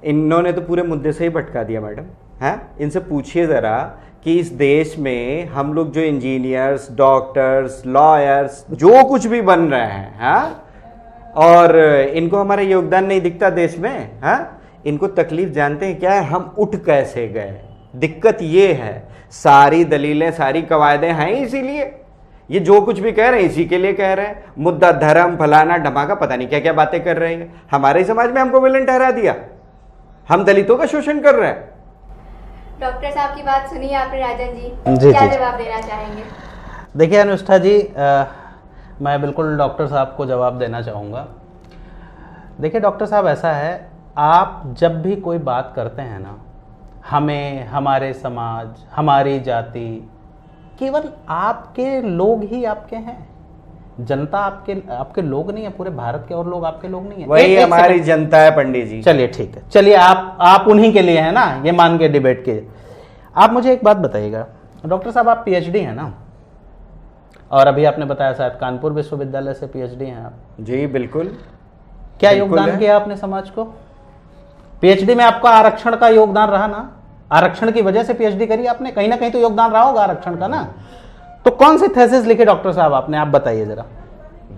इन्होंने तो पूरे मुद्दे से ही भटका दिया मैडम। हैं, इनसे पूछिए ज़रा कि इस देश में हम लोग जो इंजीनियर्स, डॉक्टर्स, लॉयर्स, जो कुछ भी बन रहे हैं, हाँ, और इनको हमारा योगदान नहीं दिखता देश में। हाँ, इनको तकलीफ जानते हैं क्या है? हम उठ कैसे गए। दिक्कत ये है, सारी दलीलें, सारी कवायदें हैं इसीलिए। ये जो कुछ भी कह रहे हैं इसी के लिए कह रहे हैं। मुद्दा धर्म, फलाना ढमाका, पता नहीं क्या क्या बातें कर रहे हैं। हमारे समाज में हमको विलन ठहरा दिया, हम दलितों का शोषण कर रहे हैं। डॉक्टर साहब की बात सुनी आपने राजन जी, क्या जवाब देना चाहेंगे? देखिए अनुष्ठा जी, मैं बिल्कुल डॉक्टर साहब को जवाब देना चाहूँगा। देखिए डॉक्टर साहब, ऐसा है, आप जब भी कोई बात करते हैं ना, हमें, हमारे समाज, हमारी जाति, केवल आपके लोग ही आपके हैं। जनता आपके लोग नहीं है, पूरे भारत के और लोग आपके लोग नहीं है। वही हमारी जनता है पंडित जी। चलिए ठीक है, चलिए आप उन्हीं के लिए है ना, ये मान के डिबेट के। आप मुझे एक बात बताइएगा डॉक्टर साहब, आप पीएचडी हैं ना, और अभी आपने बताया शायद कानपुर विश्वविद्यालय से पीएचडी हैं आप। जी बिल्कुल। क्या योगदान किया आपने समाज को? पीएचडी में आपका आरक्षण का योगदान रहा ना, आरक्षण की वजह से पीएचडी करी आपने, कहीं ना कहीं तो योगदान रहा होगा आरक्षण का ना। तो कौन सी थेसिस लिखी डॉक्टर साहब आपने, आप बताइए जरा,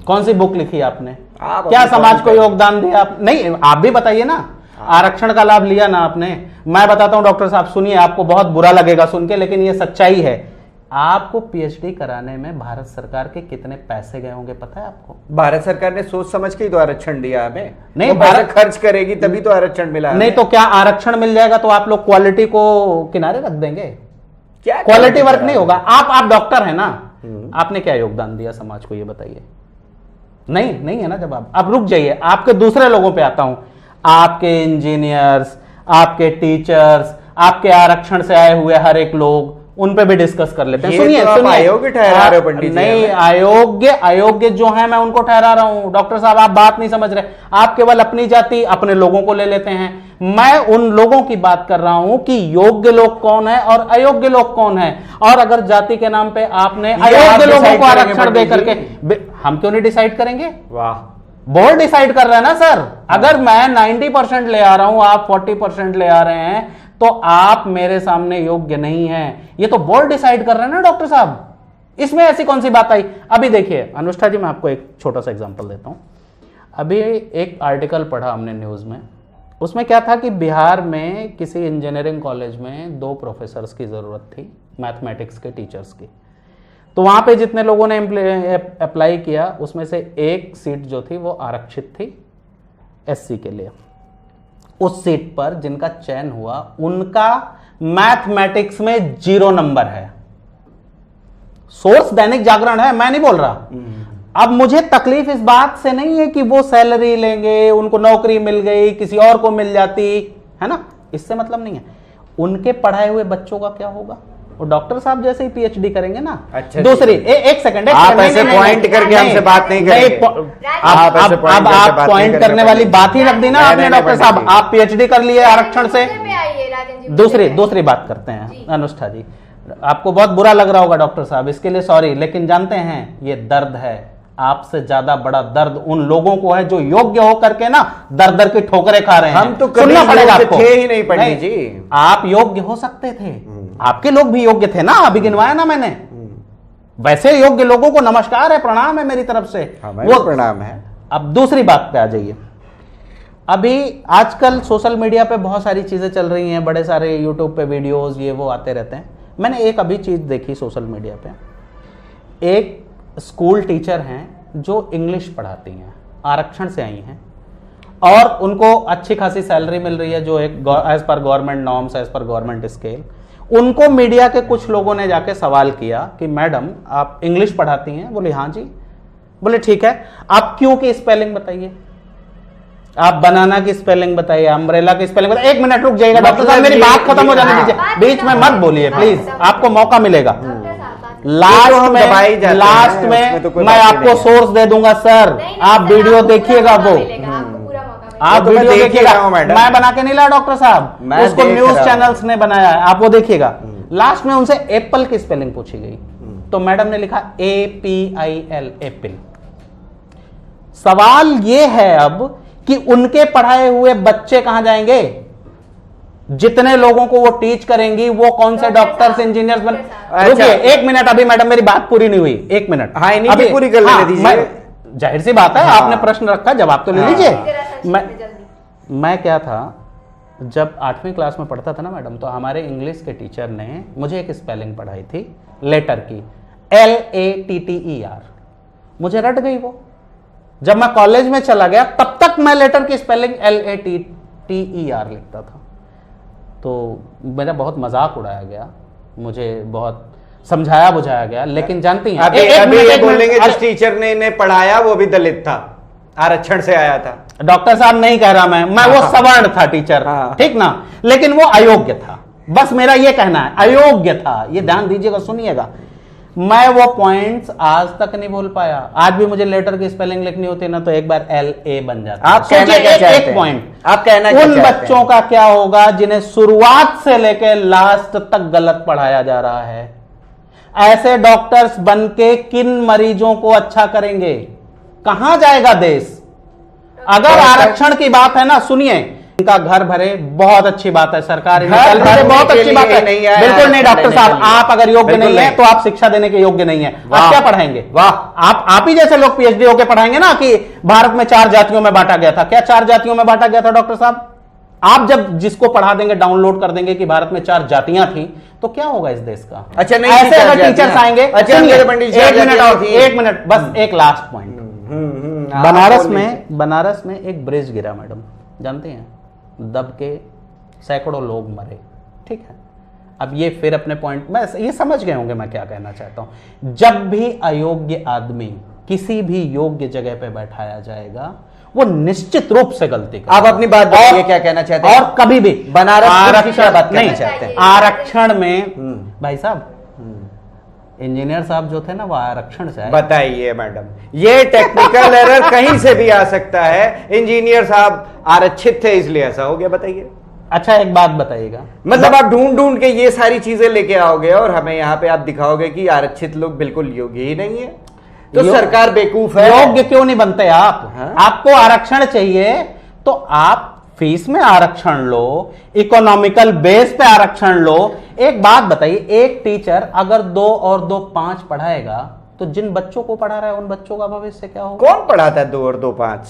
कौन सी बुक लिखी आपने, क्या समाज को योगदान दिया आप? नहीं, आप भी बताइए ना, आरक्षण का लाभ लिया ना आपने। मैं बताता हूं डॉक्टर साहब, सुनिए, आपको बहुत बुरा लगेगा सुन के, लेकिन ये सच्चाई है। आपको पीएचडी कराने में भारत सरकार के कितने पैसे गए होंगे पता है आपको? भारत सरकार ने सोच समझ के ही तो आरक्षण दिया हमें। नहीं, भारत खर्च करेगी तभी तो आरक्षण मिला। नहीं तो क्या आरक्षण मिल जाएगा तो आप लोग क्वालिटी को किनारे रख देंगे? क्या क्वालिटी वर्क नहीं होगा। आप डॉक्टर है ना, आपने क्या योगदान दिया समाज को, ये बताइए। नहीं है ना जवाब। अब रुक जाइए, आपके दूसरे लोगों पे आता हूं। आपके इंजीनियर्स, आपके टीचर्स, आपके आरक्षण से आए हुए हर एक लोग, उन पे भी डिस्कस कर लेते हैं। सुनिए, तो अयोग्य ठहरा रहे हो पंडित जी। नहीं, अयोग्य जो है मैं उनको ठहरा रहा हूं। डॉक्टर साहब, आप बात नहीं समझ रहे। आप केवल अपनी जाति, अपने लोगों को ले लेते हैं। मैं उन लोगों की बात कर रहा हूं कि योग्य लोग कौन है और अयोग्य लोग कौन है। और अगर जाति के नाम पे आपने अयोग्य लोगों को आरक्षण दे करके, हम क्यों नहीं डिसाइड करेंगे? वाह, बोर्ड डिसाइड कर रहा है ना सर। अगर मैं 90% ले आ रहा हूं, आप 40% ले आ रहे हैं, तो आप मेरे सामने योग्य नहीं हैं। ये तो बोर्ड डिसाइड कर रहे हैं ना डॉक्टर साहब। इसमें ऐसी कौन सी बात आई? अभी देखिए अनुष्ठा जी, मैं आपको एक छोटा सा एग्जांपल देता हूं। अभी एक आर्टिकल पढ़ा हमने न्यूज में, उसमें क्या था कि बिहार में किसी इंजीनियरिंग कॉलेज में 2 प्रोफेसर्स की जरूरत थी, मैथमेटिक्स के टीचर्स की। तो वहां पे जितने लोगों ने अप्लाई किया, उसमें से एक सीट जो थी वो आरक्षित थी एससी के लिए। उस सीट पर जिनका चयन हुआ, उनका मैथमेटिक्स में 0 नंबर है। सोर्स दैनिक जागरण है, मैं नहीं बोल रहा। अब मुझे तकलीफ इस बात से नहीं है कि वो सैलरी लेंगे, उनको नौकरी मिल गई, किसी और को मिल जाती है ना, इससे मतलब नहीं है। उनके पढ़ाए हुए बच्चों का क्या होगा? वो डॉक्टर साहब जैसे ही पीएचडी करेंगे ना। अच्छा, दूसरी एक सेकंड, आप ऐसे पॉइंट करके हमसे बात नहीं करेंगे। आप पॉइंट करने वाली बात ही रख दी ना आपने डॉक्टर साहब। आप पीएचडी कर लिए आरक्षण से। दूसरी बात करते हैं अनुष्ठा जी, आपको बहुत बुरा लग रहा होगा डॉक्टर साहब, इसके लिए सॉरी, लेकिन जानते हैं ये दर्द है। आपसे ज्यादा बड़ा दर्द उन लोगों को है जो योग्य हो करके ना दर दर की ठोकरें खा रहे हैं। हम तो सुनना पड़ेगा आपको। थे ही नहीं पंडित जी। आप योग्य हो सकते थे, आपके लोग भी योग्य थे ना, अभी गिनवाया ना मैंने। वैसे योग्य लोगों को नमस्कार है, प्रणाम है मेरी तरफ से, वो प्रणाम है। अब दूसरी बात पे आ जाइए। अभी आजकल सोशल मीडिया पे बहुत सारी चीजें चल रही हैं, बड़े सारे यूट्यूब पे वीडियोस ये वो आते रहते हैं। मैंने एक अभी चीज देखी सोशल मीडिया पे, एक स्कूल टीचर हैं जो इंग्लिश पढ़ाती हैं, आरक्षण से आई हैं, और उनको अच्छी खासी सैलरी मिल रही है, जो एक as per government norms, as per government scale. उनको मीडिया के कुछ लोगों ने जाके सवाल किया कि मैडम आप इंग्लिश पढ़ाती हैं? बोले हाँ जी। बोले ठीक है, आप क्यों की स्पेलिंग बताइए, आप बनाना की स्पेलिंग बताइए, अम्ब्रेला की स्पेलिंग बताइए। 1 मिनट रुक जाइएगा डॉक्टर साहब, मेरी बात खत्म हो जाने दीजिए, बीच में मत बोलिए प्लीज, आपको मौका मिलेगा। लास्ट में मैं आपको सोर्स दे दूंगा सर, आप वीडियो देखिएगा, वो आप वीडियो देखिएगा, मैं बना के नहीं लाया डॉक्टर साहब, उसको न्यूज चैनल्स ने बनाया है, आप वो देखिएगा। लास्ट में उनसे एप्पल की स्पेलिंग पूछी गई, तो मैडम ने लिखा APIL, एप्पल। सवाल ये है अब कि उनके पढ़ाए हुए बच्चे कहां जाएंगे? जितने लोगों को वो टीच करेंगी वो कौन से डॉक्टर्स इंजीनियर्स बन। रुकिए एक मिनट, अभी मैडम मेरी बात पूरी नहीं हुई, एक मिनट। हाँ, इन्हीं की पूरी कर लेने दीजिए। जाहिर सी बात है, हाँ। आपने प्रश्न रखा, जवाब तो ले हाँ। लीजिए। मैं क्या था, जब 8वीं क्लास में पढ़ता था ना मैडम, तो हमारे इंग्लिश के टीचर ने मुझे एक स्पेलिंग पढ़ाई थी लेटर की, LATTER। मुझे रट गई वो। जब मैं कॉलेज में चला गया तब तक मैं लेटर की स्पेलिंग LATTER लिखता था। तो मेरा बहुत मजाक उड़ाया गया, मुझे बहुत समझाया बुझाया गया, लेकिन जानती हैं अभी ये बोलेंगे जिस टीचर ने इन्हें पढ़ाया वो भी दलित था, आरक्षण से आया था। डॉक्टर साहब नहीं कह रहा मैं वो सवर्ण था टीचर, ठीक ना, लेकिन वो अयोग्य था। बस मेरा ये कहना है, अयोग्य था। ये ध्यान दीजिएगा, सुनिएगा। मैं वो पॉइंट्स आज तक नहीं भूल पाया। आज भी मुझे लेटर की स्पेलिंग लिखनी होती है ना, तो एक बार LA बन जाता। आप कहना क्या चाहते हैं? एक पॉइंट आप कहना क्या उन चाहते हैं? बच्चों का क्या होगा जिन्हें शुरुआत से लेकर लास्ट तक गलत पढ़ाया जा रहा है। ऐसे डॉक्टर्स बन के किन मरीजों को अच्छा करेंगे? कहां जाएगा देश? अगर आरक्षण की बात है ना, सुनिए, इनका घर भरे, बहुत अच्छी बात है, सरकार निकाल भरे, बहुत अच्छी बात है। बिल्कुल नहीं डॉक्टर साहब, आप अगर योग्य नहीं है तो आप शिक्षा देने के योग्य नहीं है। आप क्या पढ़ाएंगे? वाह, आप ही जैसे लोग PhD होके पढ़ाएंगे ना कि भारत में 4 जातियों में बांटा गया था। क्या 4 जातियों में बांटा गया था डॉक्टर साहब? आप जब जिसको पढ़ा देंगे, डाउनलोड कर देंगे कि भारत में 4 जातियां थी, तो क्या होगा इस देश का? अच्छा, नहीं, ऐसे अगर टीचर्स आएंगे। अच्छा, मेरे पंडित जी, 1 मिनट और 1 मिनट, बस एक लास्ट पॉइंट। बनारस में एक ब्रिज गिरा मैडम, जानते हैं? दब के सैकड़ों लोग मरे, ठीक है। अब ये फिर अपने पॉइंट में ये समझ गए होंगे मैं क्या कहना चाहता हूं। जब भी अयोग्य आदमी किसी भी योग्य जगह पे बैठाया जाएगा, वो निश्चित रूप से गलती करेगा। आप अपनी बात बताइए, क्या कहना चाहते हैं? और कभी भी बनारस आरक्षण बात नहीं चाहते हैं? आरक्षण में भाई साहब, इंजीनियर साहब जो थे ना, वो आरक्षण से आए। बताइए मैडम, ये टेक्निकल एरर कहीं से भी आ सकता है। इंजीनियर साहब आरक्षित थे इसलिए ऐसा हो गया। बताइए। अच्छा एक बात बताइएगा, मतलब आप ढूंढ ढूंढ के ये सारी चीजें लेके आओगे और हमें यहाँ पे आप दिखाओगे कि आरक्षित लोग बिल्कुल योग्य ही नहीं है, तो सरकार बेवकूफ है। योग्य क्यों नहीं बनते आप? हाँ? आपको आरक्षण चाहिए तो आप फीस में आरक्षण लो, इकोनॉमिकल बेस पे आरक्षण लो। एक बात बताइए, एक टीचर अगर 2 और 2 5 पढ़ाएगा, तो जिन बच्चों को पढ़ा रहा है उन बच्चों का भविष्य क्या होगा? कौन पढ़ाता है 2 और 2 5?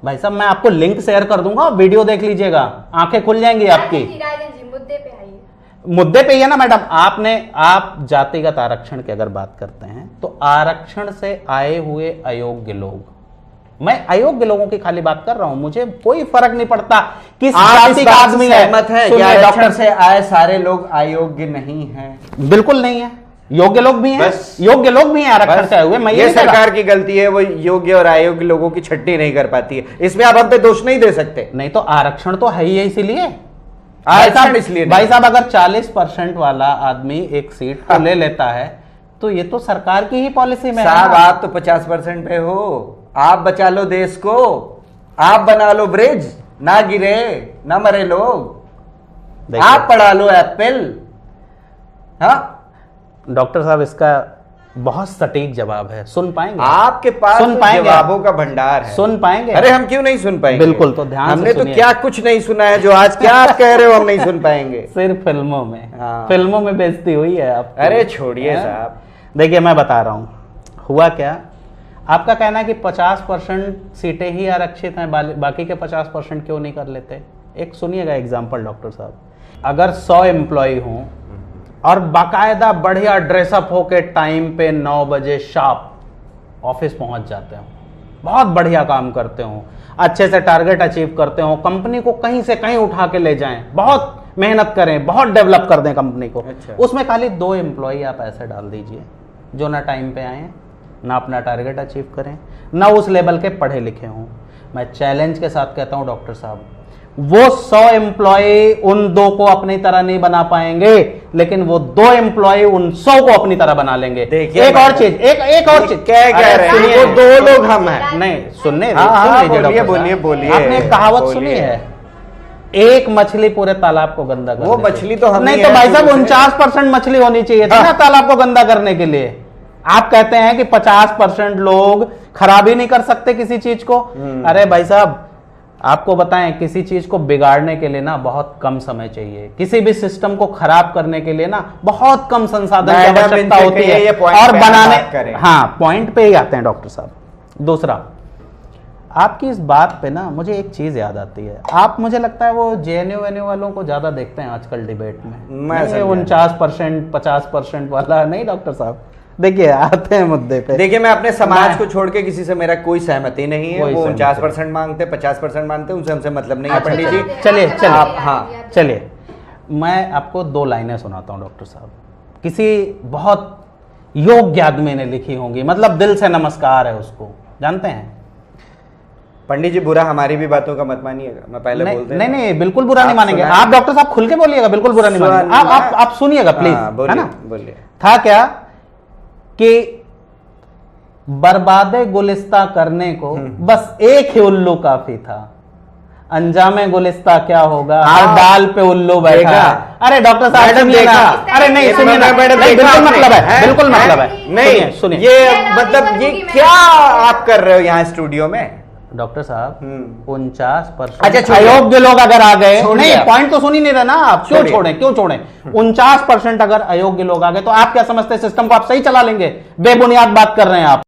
भाई साहब, मैं आपको लिंक शेयर कर दूंगा, वीडियो देख लीजिएगा, आंखें खुल जाएंगी आपकी। राजन जी, मुद्दे पे आइए। मुद्दे पे ही है ना मैडम। आप जातिगत आरक्षण की अगर बात करते हैं, तो आरक्षण से आए हुए अयोग्य लोग, मैं अयोग्य लोगों की खाली बात कर रहा हूं, मुझे कोई फर्क नहीं पड़ता किस जाति का आदमी है। सहमत है कि आरक्षण से आए सारे लोग अयोग्य नहीं हैं? बिल्कुल नहीं है, योग्य लोग भी हैं, योग्य लोग भी हैं आरक्षण से आए हुए। मैं ये सरकार की गलती है, वो योग्य और अयोग्य लोगों की छटनी नहीं कर पाती है। इसमें आप हम पे दोष नहीं दे सकते। नहीं तो आरक्षण तो है ही है, इसीलिए आरक्षण इसलिए। भाई साहब, अगर 40% वाला आदमी एक सीट को ले लेता है, तो ये तो सरकार की ही पॉलिसी में है। साहब, आप तो 50% पे हो। आप बचा लो देश को, आप बना लो ब्रिज, ना गिरे ना मरे लोग, आप पढ़ा लो एप्पल। हाँ डॉक्टर साहब, इसका बहुत सटीक जवाब है, सुन पाएंगे? आपके पास सुन पाएंगे? जवाबों का भंडार है, सुन पाएंगे? अरे हम क्यों नहीं सुन पाएंगे? बिल्कुल, तो ध्यान हमने से तो क्या कुछ नहीं सुना है जो आज क्या आप कह रहे हो हम नहीं सुन पाएंगे। सिर्फ फिल्मों में। हाँ। फिल्मों में बेइज्जती हुई है आप। अरे छोड़िए साहब। देखिए मैं बता रहा हूं, हुआ क्या, आपका कहना है कि 50% सीटें ही आरक्षित हैं, बाकी के 50% क्यों नहीं कर लेते? एक सुनिएगा एग्जांपल डॉक्टर साहब, अगर 100 एम्प्लॉय हों और बाकायदा बढ़िया ड्रेसअप होके टाइम पे 9 बजे शार्प ऑफिस पहुंच जाते हो, बहुत बढ़िया काम करते हो, अच्छे से टारगेट अचीव करते हो, कंपनी को कहीं से कहीं उठा के ले जाएं, बहुत मेहनत करें, बहुत डेवलप कर दें कंपनी को। अच्छा। उसमें खाली 2 एम्प्लॉय आप ऐसे डाल दीजिए जो ना टाइम पे आए, ना अपना टारगेट अचीव करें, ना उस लेवल के पढ़े लिखे हों। मैं चैलेंज के साथ कहता हूं डॉक्टर साहब, वो 100 एम्प्लॉय उन 2 को अपनी तरह नहीं बना पाएंगे, लेकिन वो 2 एम्प्लॉय उन 100 को अपनी तरह बना लेंगे। एक और चीज, एक और चीज क्या कह रहे हैं? वो 2 लोग हम हैं। नहीं सुनने, बोलिए। आपने एक कहावत सुनी है, एक मछली पूरे तालाब को गंदा कर वो मछली तो हम नहीं, तो भाई साहब 49% मछली होनी चाहिए थी ना तालाब को गंदा करने के लिए। आप कहते हैं कि 50% लोग खराबी नहीं कर सकते किसी चीज को। अरे भाई साहब, आपको बताएं, किसी चीज को बिगाड़ने के लिए ना बहुत कम समय चाहिए, किसी भी सिस्टम को खराब करने के लिए ना बहुत कम संसाधन की मैडम, आवश्यकता इनसे होती कहिए ये है। point और पे आप बनाने, बात करें। हाँ पॉइंट पे ही आते हैं डॉक्टर साहब। दूसरा, आपकी इस बात पे ना मुझे एक चीज याद आती है, आप मुझे लगता है वो जेएनयू वेन्यू वालों को ज्यादा देखते हैं आजकल डिबेट में। मैं समझा। 49% 50% वाला नहीं डॉक्टर साहब, देखिए आते हैं मुद्दे पे। देखिए, मैं अपने समाज मैं- को छोड़ के किसी से मेरा कोई सहमति नहीं है। कोई वो सहमति 49% मांगते, 50% मांगते, उनसे हमसे मतलब नहीं है अच्छा, पंडित जी। चलिए, चलिए। आप, हाँ, चलिए, मैं आपको 2 लाइनें सुनाता हूँ डॉक्टर साहब, किसी बहुत योग्य आदमी ने लिखी होंगी, मतलब दिल से नमस्कार है उसको, जानते हैं? पंडित जी, बुरा हमारी भी बातों का मत मानिएगा, मैं पहले बोलते नहीं नहीं, बिल्कुल बुरा नहीं आप मानेंगे। सुनाएं। आप डॉक्टर साहब खुल के बोलिएगा, बिल्कुल बुरा नहीं मानेंगे। आप सुनिएगा प्लीज, हाँ, है बोलिए, ना? बोलिए। था क्या कि बर्बादे गुलिस्ता करने को बस एक ही उल्लू काफी था, अंजामे गुलिस्ता क्या होगा, हर डाल पे उल्लू बैठा। देखा? अरे डॉक्टर साहब मैडम, सुनिए ना। देखा? अरे नहीं एक सुनिए ना, मिनट, मैडम, नहीं, देखा बिल्कुल आपने? मतलब है, हैं? बिल्कुल हैं? मतलब है। नहीं, सुनिए। ये मतलब ये क्या आप कर रहे हो यहाँ स्टूडियो में? डॉक्टर साहब 49% अच्छा, छोड़िए। अयोग्य लोग अगर आ गए, छोड़िए नहीं आप। पॉइंट तो सुन ही नहीं रहे ना आप, क्यों छोड़िए। छोड़ें, क्यों छोड़ें? 49% अगर अयोग्य लोग आ गए तो आप क्या समझते हैं सिस्टम को आप सही चला लेंगे? बेबुनियाद बात कर रहे हैं आप।